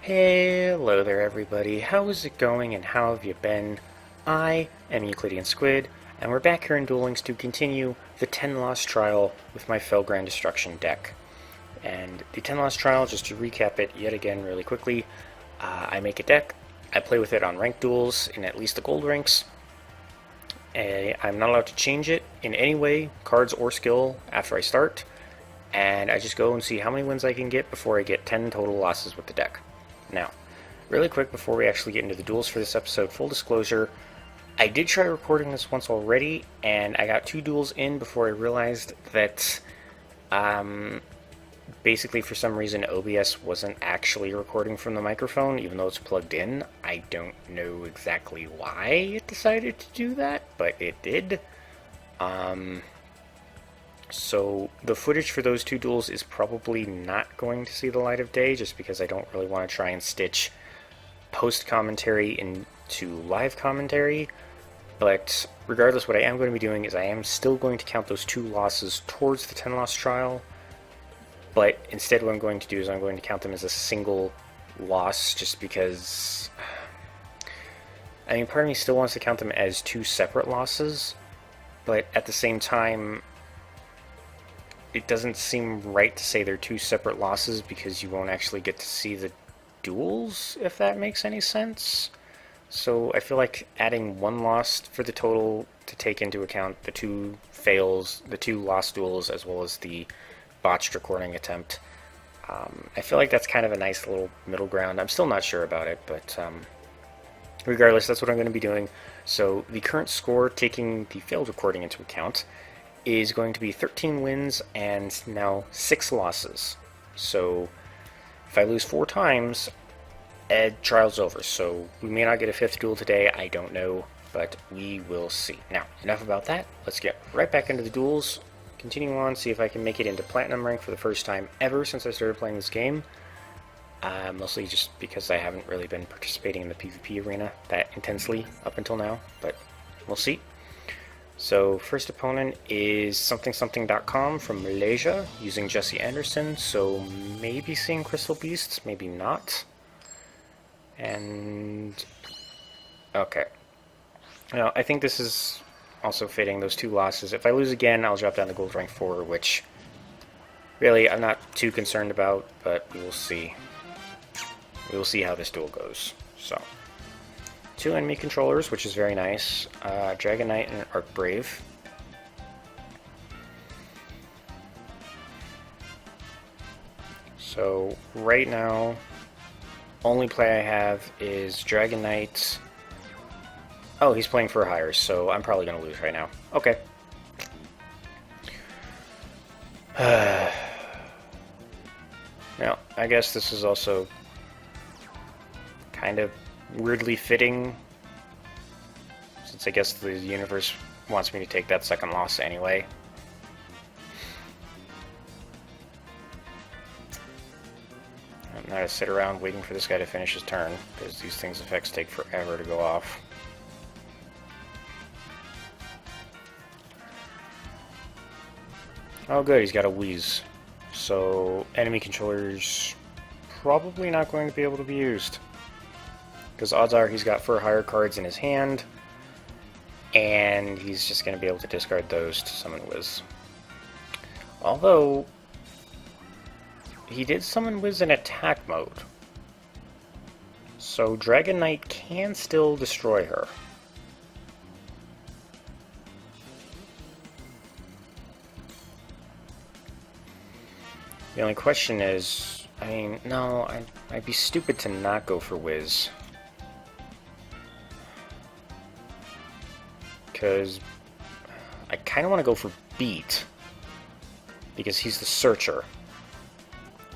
Hello there everybody, how is it going and how have you been? I am EuclideanSqd, and we're back here in Duel Links to continue the 10 Lost Trial with my Felgrand Destruction deck. And the 10 Lost Trial, just to recap it yet again really quickly, I make a deck, I play with it on ranked duels in at least the gold ranks. I'm not allowed to change it in any way, cards or skill, after I start, and I just go and see how many wins I can get before I get 10 total losses with the deck. Now, really quick before we actually get into the duels for this episode, full disclosure, I did try recording this once already, and I got 2 duels in before I realized that, basically for some reason OBS wasn't actually recording from the microphone, even though it's plugged in. I don't know exactly why it decided to do that, but it did. So the footage for those 2 duels is probably not going to see the light of day, just because I don't really want to try and stitch post-commentary into live commentary. But regardless, what I am going to be doing is I am still going to count those 2 losses towards the 10 loss trial, but instead what I'm going to do is I'm going to count them as a single loss, just because, I mean, part of me still wants to count them as 2 separate losses, but at the same time, it doesn't seem right to say they're 2 separate losses because you won't actually get to see the duels, if that makes any sense. So I feel like adding 1 loss for the total to take into account the 2 fails, the 2 lost duels, as well as the botched recording attempt. I feel like that's kind of a nice little middle ground. I'm still not sure about it, but regardless, that's what I'm going to be doing. So the current score, taking the failed recording into account, is going to be 13 wins and now 6 losses. So if I lose 4 times, trial's over. So we may not get a 5th duel today, I don't know, but we will see. Now, enough about that. Let's get right back into the duels. Continue on, see if I can make it into Platinum rank for the first time ever since I started playing this game. Mostly just because I haven't really been participating in the PvP arena that intensely up until now, but we'll see. So first opponent is something.com from Malaysia, using Jesse Anderson, so maybe seeing Crystal Beasts, maybe not. And okay. Now, I think this is also fitting, those 2 losses. If I lose again, I'll drop down to gold rank 4, which really I'm not too concerned about, but we will see. We will see how this duel goes. So 2 enemy controllers, which is very nice. Dragon Knight and Archbrave. So right now, only play I have is Dragon Knight. Oh, he's playing for hires, so I'm probably going to lose right now. Okay. Now, I guess this is also kind of weirdly fitting, since I guess the universe wants me to take that 2nd loss anyway. I'm not gonna sit around waiting for this guy to finish his turn, because these things' effects take forever to go off. Oh good, he's got a Wheeze. So enemy controllers probably not going to be able to be used, because odds are he's got for hire cards in his hand, and he's just going to be able to discard those to summon Wiz. Although, he did summon Wiz in attack mode, so Dragon Knight can still destroy her. The only question is, I mean, no, I'd be stupid to not go for Wiz. Because I kind of want to go for Beat, because he's the Searcher.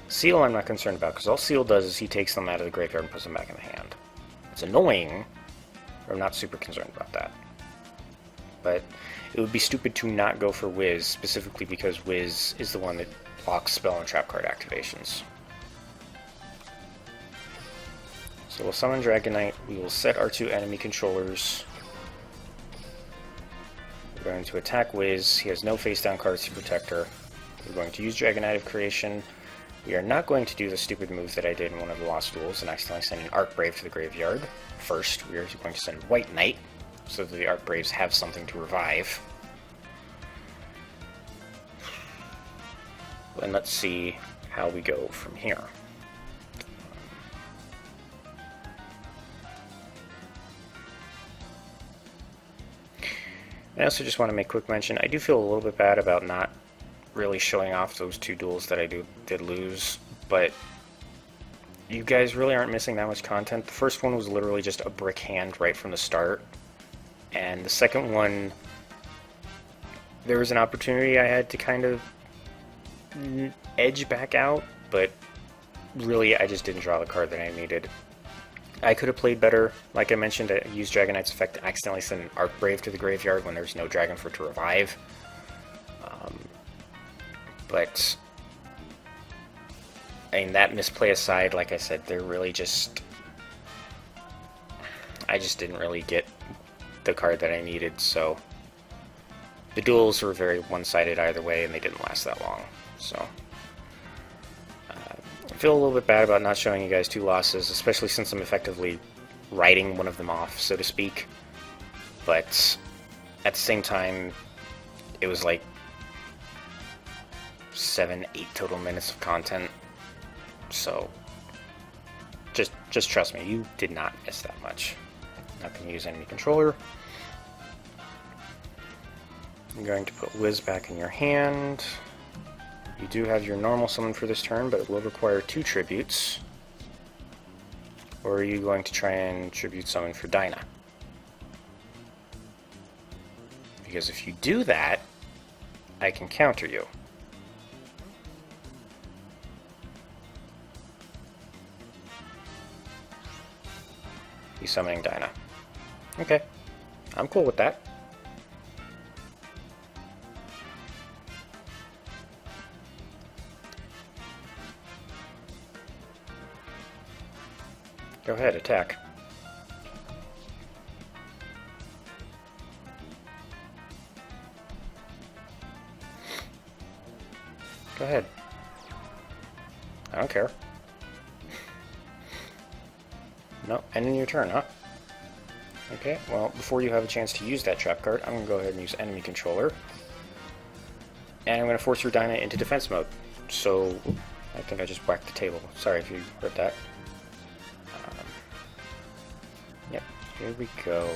Seal I'm not concerned about, because all Seal does is he takes them out of the graveyard and puts them back in the hand. It's annoying, but I'm not super concerned about that. But it would be stupid to not go for Wiz, specifically because Wiz is the one that blocks spell and trap card activations. So we'll summon Dragon Knight, we will set our 2 enemy controllers. We're going to attack Wiz, he has no face down cards to protect her. We're going to use Dragon Knight of Creation, We are not going to do the stupid move that I did in one of the Lost Duels and accidentally send an Archbrave to the graveyard. First, we are going to send White Knight, so that the Archbraves have something to revive. And let's see how we go from here. I also just want to make quick mention, I do feel a little bit bad about not really showing off those two duels that I did lose, but you guys really aren't missing that much content. The first one was literally just a brick hand right from the start, and the second one, there was an opportunity I had to kind of edge back out, but really I just didn't draw the card that I needed. I could have played better. Like I mentioned, I used Dragon Knight's effect to accidentally send an Archbrave to the graveyard when there's no dragon for it to revive. But I mean, that misplay aside, like I said, they're really just... I just didn't really get the card that I needed, so... The duels were very one-sided either way, and they didn't last that long, so... I feel a little bit bad about not showing you guys two losses, especially since I'm effectively writing one of them off, so to speak. But at the same time, it was like 7-8 total minutes of content, so just trust me, you did not miss that much. Not going to use enemy controller. I'm going to put Wiz back in your hand. You do have your normal summon for this turn, but it will require 2 tributes. Or are you going to try and tribute summon for Dinah? Because if you do that, I can counter you. He's summoning Dinah. Okay, I'm cool with that. Go ahead, attack. Go ahead. I don't care. No, ending your turn, huh? Okay, well, before you have a chance to use that trap card, I'm going to go ahead and use enemy controller. And I'm going to force your Dinah into defense mode. So, I think I just whacked the table. Sorry if you heard that. Yep, here we go.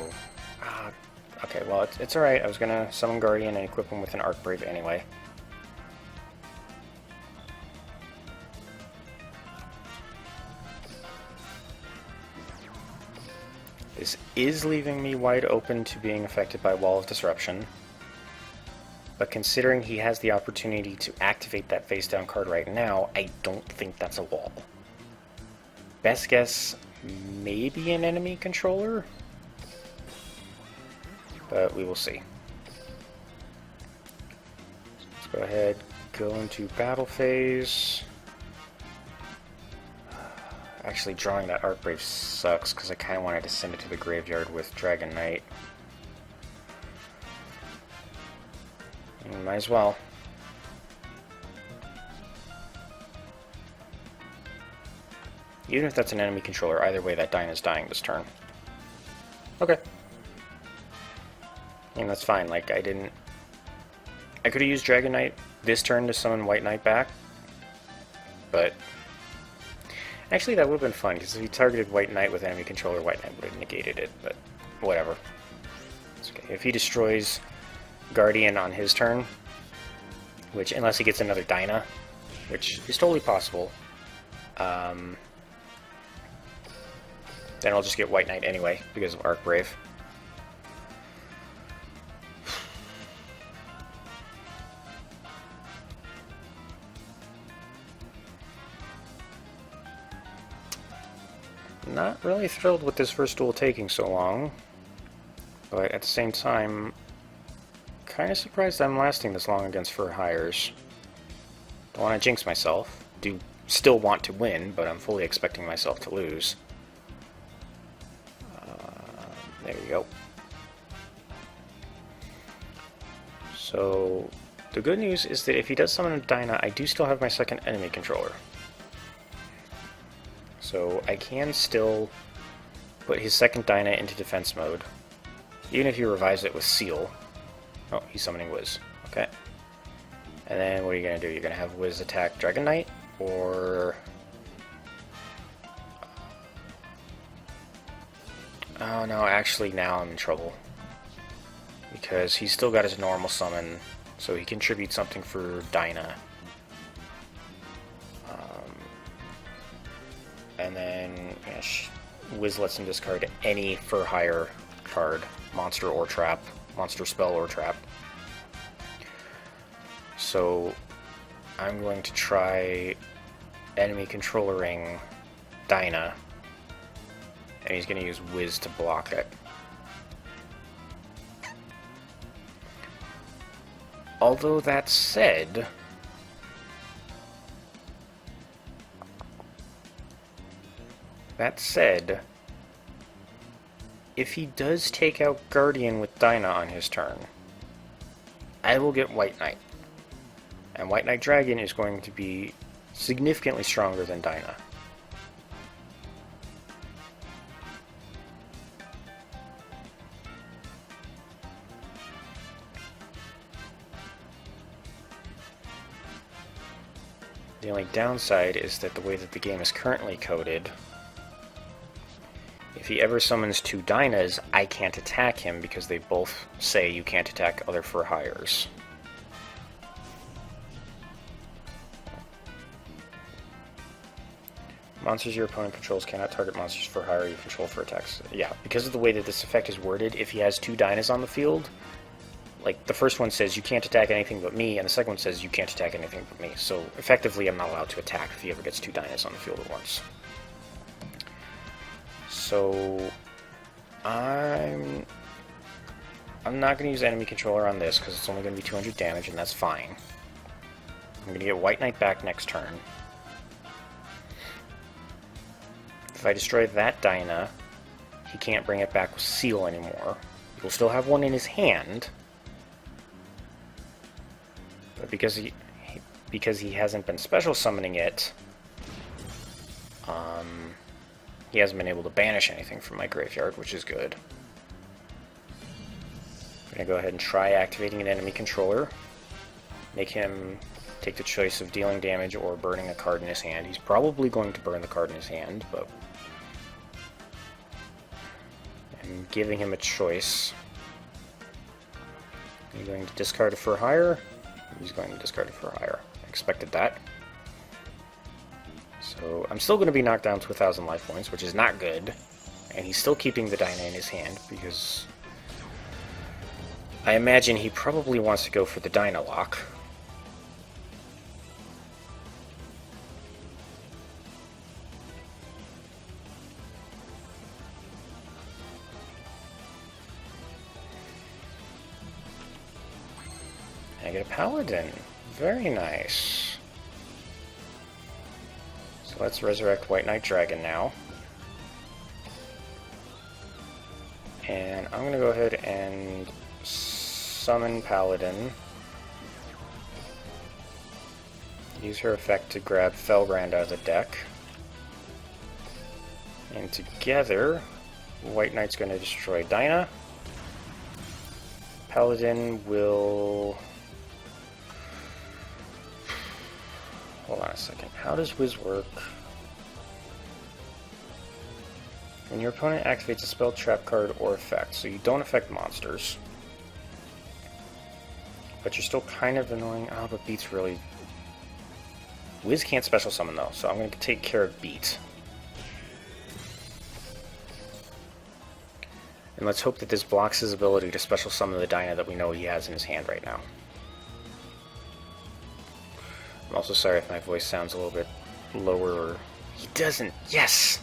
Okay, well, it's alright. I was going to summon Guardian and equip him with an Archbrave anyway. This is leaving me wide open to being affected by Wall of Disruption. But considering he has the opportunity to activate that face-down card right now, I don't think that's a wall. Best guess, maybe an enemy controller? But we will see. Let's go ahead, go into battle phase. Actually, drawing that Archbrave sucks, because I kind of wanted to send it to the graveyard with Dragon Knight. Might as well. Even if that's an enemy controller, either way, that Dinah's dying this turn. Okay. And that's fine, like, I could have used Dragon Knight this turn to summon White Knight back, but... Actually, that would have been fun, because if he targeted White Knight with enemy controller, White Knight would have negated it, but whatever. It's okay. If he destroys Guardian on his turn, which, unless he gets another Dinah, which is totally possible, then I'll just get White Knight anyway, because of Archbrave. Not really thrilled with this first duel taking so long, but at the same time, kind of surprised I'm lasting this long against Fur Hires. Don't want to jinx myself. Do still want to win, but I'm fully expecting myself to lose. There we go. So, the good news is that if he does summon a Dinah, I do still have my second enemy controller. So I can still put his second Dyna into defense mode, even if he revives it with Seal. Oh, he's summoning Wiz. Okay. And then what are you going to do? You're going to have Wiz attack Dragon Knight, or... Oh no, actually now I'm in trouble. Because he's still got his normal summon, so he contributes something for Dyna. And then Wiz lets him discard any for hire card, monster or trap, monster spell or trap. So I'm going to try enemy controllering Dyna, and he's going to use Wiz to block it. Although that said, if he does take out Guardian with Dyna on his turn, I will get White Knight. And White Knight Dragon is going to be significantly stronger than Dyna. The only downside is that the way that the game is currently coded, if he ever summons two Dynas, I can't attack him because they both say you can't attack other for hires. Monsters your opponent controls cannot target monsters for hire you control for attacks. Yeah, because of the way that this effect is worded, if he has two Dynas on the field, like the first one says you can't attack anything but me, and the second one says you can't attack anything but me. So effectively I'm not allowed to attack if he ever gets two Dynas on the field at once. So I'm not going to use enemy controller on this because it's only going to be 200 damage, and that's fine. I'm going to get White Knight back next turn. If I destroy that Dyna, he can't bring it back with Seal anymore. He'll still have one in his hand, but because he hasn't been special summoning it, he hasn't been able to banish anything from my graveyard, which is good. I'm going to go ahead and try activating an enemy controller. Make him take the choice of dealing damage or burning a card in his hand. He's probably going to burn the card in his hand, but I'm giving him a choice. He's going to discard it for hire. He's going to discard it for hire. I expected that. So I'm still going to be knocked down to 1,000 life points, which is not good. And he's still keeping the Dyna in his hand, because I imagine he probably wants to go for the Dyna lock. I get a Paladin. Very nice. So let's resurrect White Knight Dragon now. And I'm going to go ahead and summon Paladin. Use her effect to grab Felgrand out of the deck. And together, White Knight's going to destroy Dyna. Paladin will... Hold on a second. How does Wiz work? When your opponent activates a spell, trap card, or effect, so you don't affect monsters. But you're still kind of annoying. Oh, but Beat's really... Wiz can't special summon though, so I'm going to take care of Beat. And let's hope that this blocks his ability to special summon the Dyna that we know he has in his hand right now. I'm also sorry if my voice sounds a little bit lower. Or... He doesn't! Yes!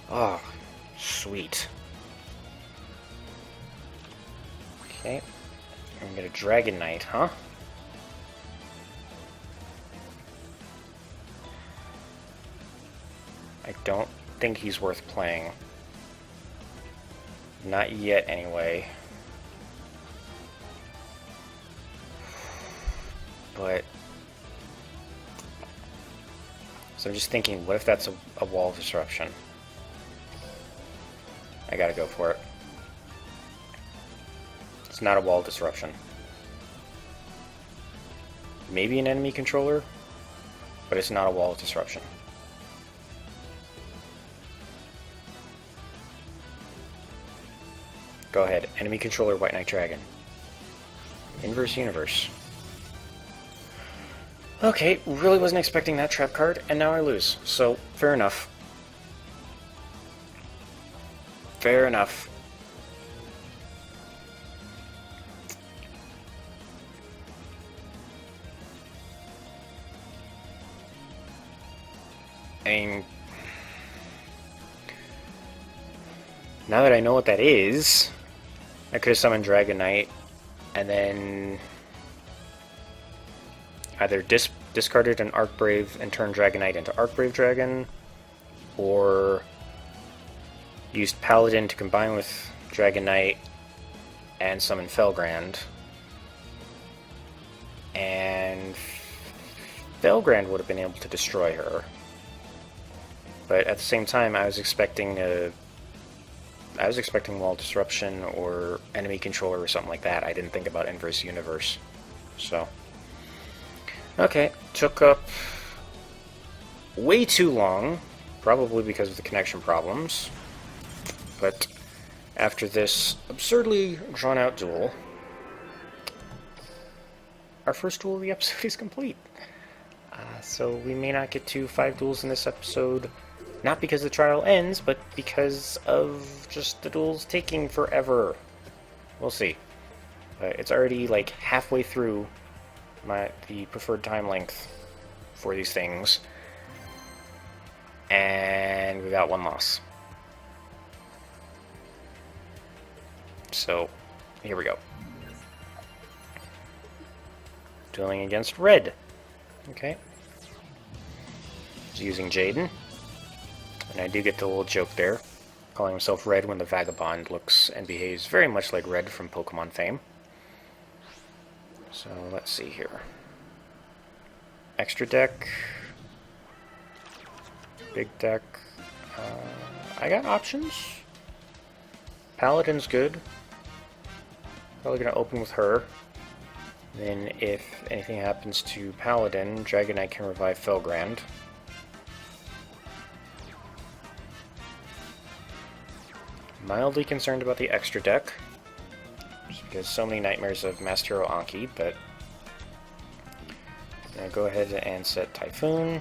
Oh, sweet. Okay. I'm gonna Dragon Knight, huh? I don't think he's worth playing. Not yet, anyway. But... So I'm just thinking, what if that's a wall disruption? I gotta go for it. It's not a wall disruption. Maybe an enemy controller, but it's not a wall disruption. Go ahead. Enemy controller, White Knight Dragon. Inverse universe. Okay, really wasn't expecting that trap card, and now I lose. So, fair enough. Fair enough. I mean, now that I know what that is, I could have summoned Dragon Knight, and then either discarded an Archbrave and turned Dragon Knight into Archbrave Dragon, or used Paladin to combine with Dragon Knight and summon Felgrand. And Felgrand would have been able to destroy her. But at the same time, I was expecting wall disruption or enemy controller or something like that. I didn't think about inverse universe. So, okay, took up way too long, probably because of the connection problems. But after this absurdly drawn-out duel, our first duel of the episode is complete. So we may not get to 5 duels in this episode. Not because the trial ends, but because of just the duels taking forever. We'll see. It's already like halfway through the preferred time length for these things. And we got 1 loss. So, here we go. Dueling against Red. Okay. He's using Jaden. And I do get the little joke there, calling himself Red when the Vagabond looks and behaves very much like Red from Pokemon fame. So let's see here. Extra deck. Big deck. I got options. Paladin's good. Probably going to open with her. Then if anything happens to Paladin, Dragon Knight can revive Felgrand. Mildly concerned about the extra deck, just because so many nightmares of Master Hero Anki, but I'm going to go ahead and set Typhoon,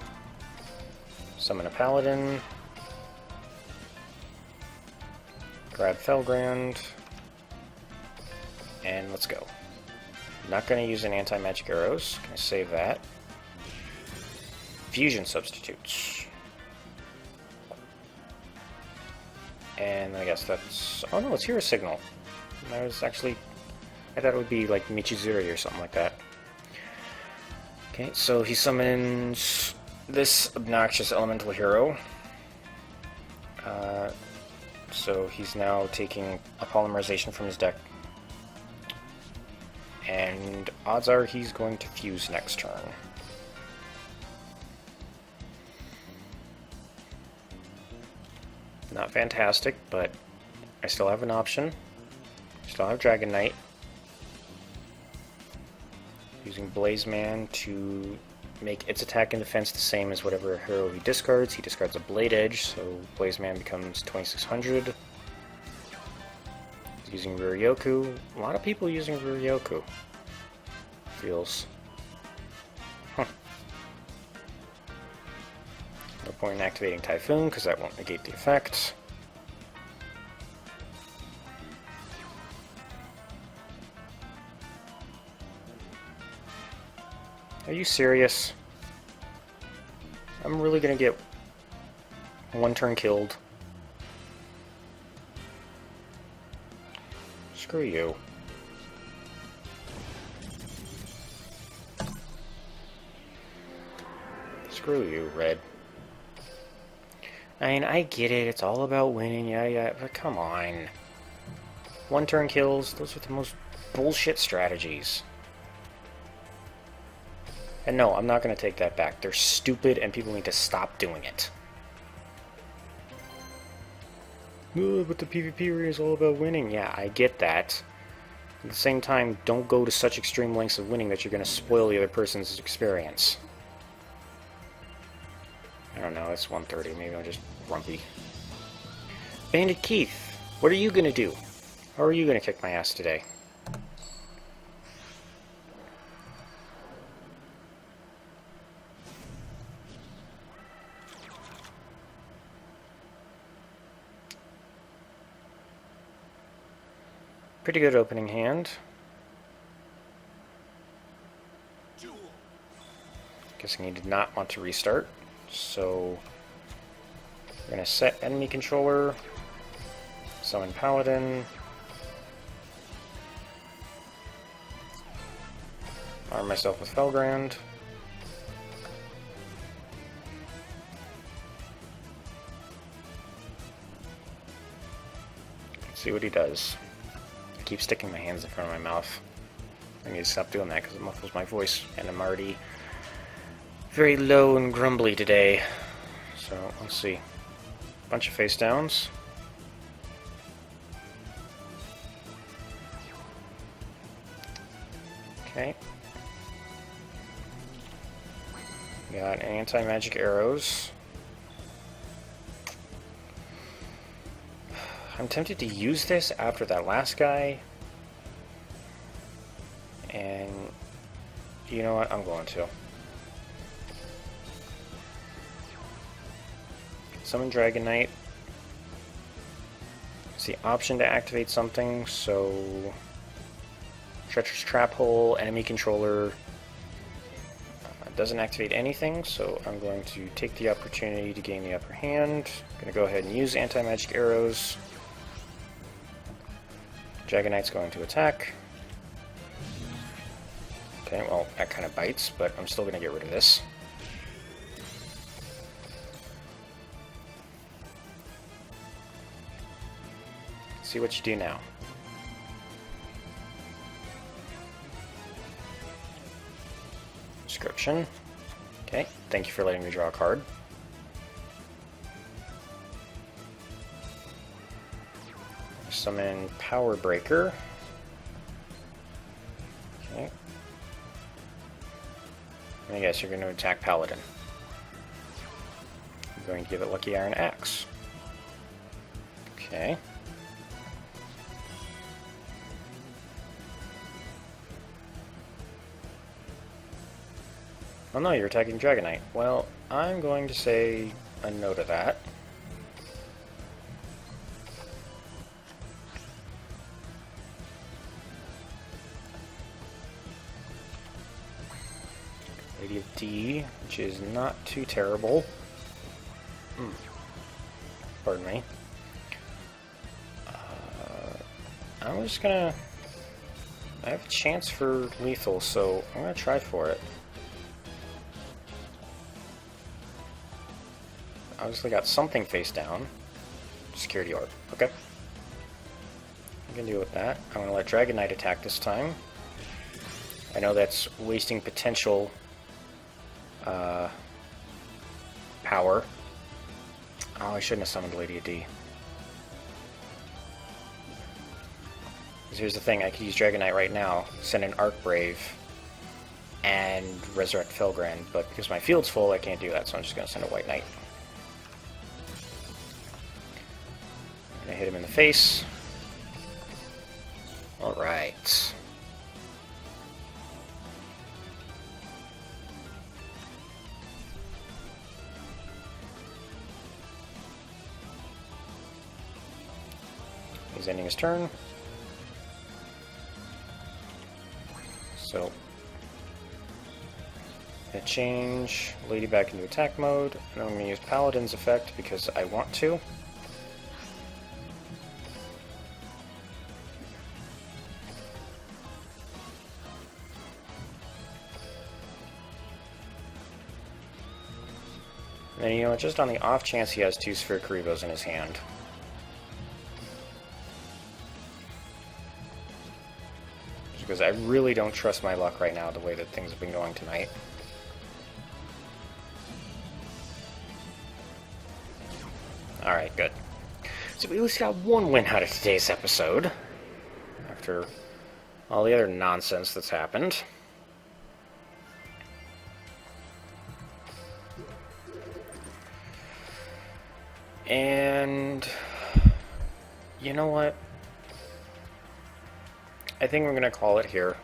summon a Paladin, grab Felgrand, and let's go. Not going to use an anti-magic arrows, going to save that. Fusion substitutes. And I guess that's... oh no, it's Hero Signal. I thought it would be like Michizuri or something like that. Okay, so he summons this obnoxious elemental hero. So he's now taking a polymerization from his deck. And odds are he's going to fuse next turn. Not fantastic, but I still have an option. Still have Dragon Knight. Using Blaze Man to make its attack and defense the same as whatever hero he discards. He discards a Blade Edge, so Blaze Man becomes 2600. He's using Ruryoku. A lot of people using Ruryoku. Feels... huh. No point in activating Typhoon, because that won't negate the effect. Are you serious? I'm really gonna get 1 turn killed? Screw you. Screw you, Red. I mean, I get it, it's all about winning, yeah, but come on. 1 turn kills, those are the most bullshit strategies. And no, I'm not going to take that back. They're stupid and people need to stop doing it. Oh, but the PvP arena is all about winning. Yeah, I get that. At the same time, don't go to such extreme lengths of winning that you're going to spoil the other person's experience. I don't know, it's 1:30. Maybe I'm just grumpy. Bandit Keith, what are you going to do? How are you going to kick my ass today? Pretty good opening hand. Guessing he did not want to restart. So we're going to set enemy controller, summon Paladin, arm myself with Felgrand. Let's see what he does. I keep sticking my hands in front of my mouth. I need to stop doing that because it muffles my voice, and I'm already very low and grumbly today. So, let's see. Bunch of face downs. Okay. Got anti-magic arrows. I'm tempted to use this after that last guy. And you know what? I'm going to. Summon Dragon Knight. It's the option to activate something, so Treacherous Trap Hole, enemy controller doesn't activate anything, so I'm going to take the opportunity to gain the upper hand. I'm going to go ahead and use anti-magic arrows. Dragon Knight's going to attack. Okay, well, that kind of bites, but I'm still going to get rid of this. See what you do now. Description. Okay, thank you for letting me draw a card. Summon Power Breaker. Okay. And I guess you're going to attack Paladin. I'm going to give it Lucky Iron Axe. Okay. Oh no, you're attacking Dragon Knight. Well, I'm going to say a no to that. Lady of D, which is not too terrible. Pardon me. I'm just gonna... I have a chance for lethal, so I'm gonna try for it. Obviously got something face down. Security orb. Okay. I'm gonna deal with that. I'm gonna let Dragon Knight attack this time. I know that's wasting potential power. Oh, I shouldn't have summoned Lady of D. Because here's the thing, I could use Dragon Knight right now, send an Arc Brave, and resurrect Felgrand, but because my field's full, I can't do that, so I'm just gonna send a White Knight. I hit him in the face. Alright. He's ending his turn. So, I change Lady back into attack mode, and I'm going to use Paladin's effect because I want to. And you know, just on the off chance he has two Sphere Karibos in his hand. Just because I really don't trust my luck right now the way that things have been going tonight. Alright, good. So we at least got one win out of today's episode, after all the other nonsense that's happened. And you know what? I think we're going to call it here.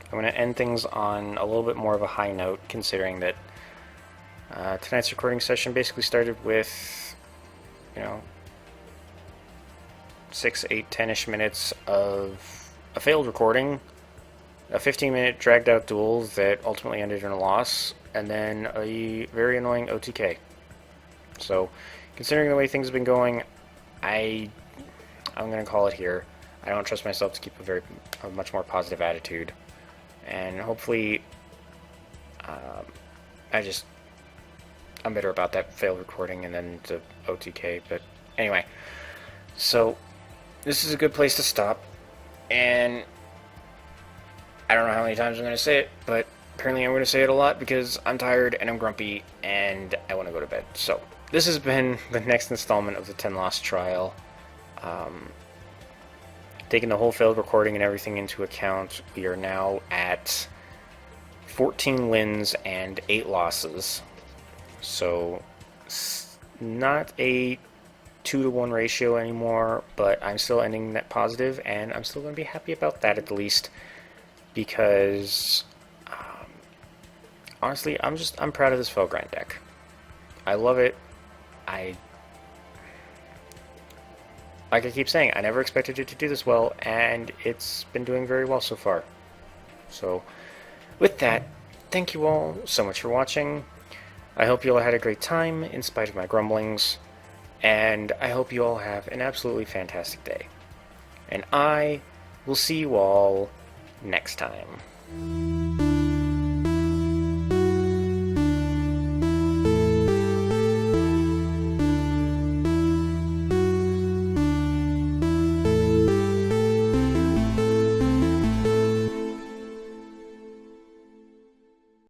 I'm going to end things on a little bit more of a high note, considering that tonight's recording session basically started with, 6, 8, 10-ish minutes of a failed recording, a 15-minute dragged-out duel that ultimately ended in a loss, and then a very annoying OTK. So, considering the way things have been going, I'm going to call it here. I don't trust myself to keep a much more positive attitude, and hopefully, I'm bitter about that failed recording and then the OTK. But anyway, so this is a good place to stop, and I don't know how many times I'm going to say it, but apparently I'm going to say it a lot because I'm tired and I'm grumpy and I want to go to bed. So this has been the next installment of the 10 Loss Trial. Taking the whole failed recording and everything into account, we are now at 14 wins and 8 losses. So, not a 2-to-1 ratio anymore, but I'm still ending net positive, and I'm still going to be happy about that at the least, because, honestly, I'm proud of this Felgrind deck. I love it. Like I keep saying, I never expected it to do this well, and it's been doing very well so far. So, with that, thank you all so much for watching. I hope you all had a great time, in spite of my grumblings, and I hope you all have an absolutely fantastic day. And I will see you all next time.